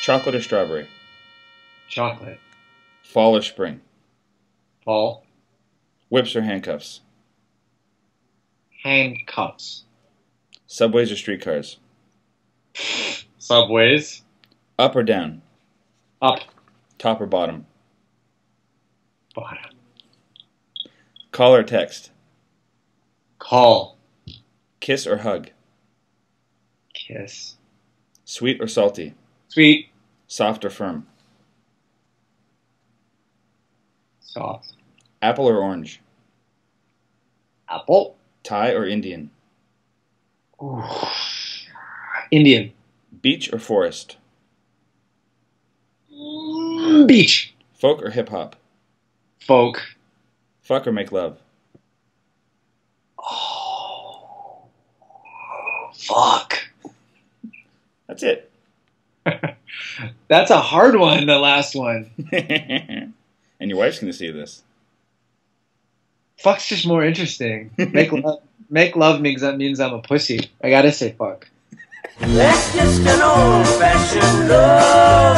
Chocolate or strawberry? Chocolate. Fall or spring? Fall. Whips or handcuffs? Handcuffs. Subways or streetcars? Subways. Up or down? Up. Top or bottom? Bottom. Call or text? Call. Kiss or hug? Kiss. Sweet or salty? Sweet. Soft or firm? Soft. Apple or orange? Apple. Thai or Indian? Ooh. Indian. Beach or forest? Beach. Folk or hip hop? Folk. Fuck or make love? Oh. Fuck. That's it. That's a hard one, the last one. And your wife's going to see this. Fuck's just more interesting. Make love means I'm a pussy. I gotta say fuck. That's just an old-fashioned love.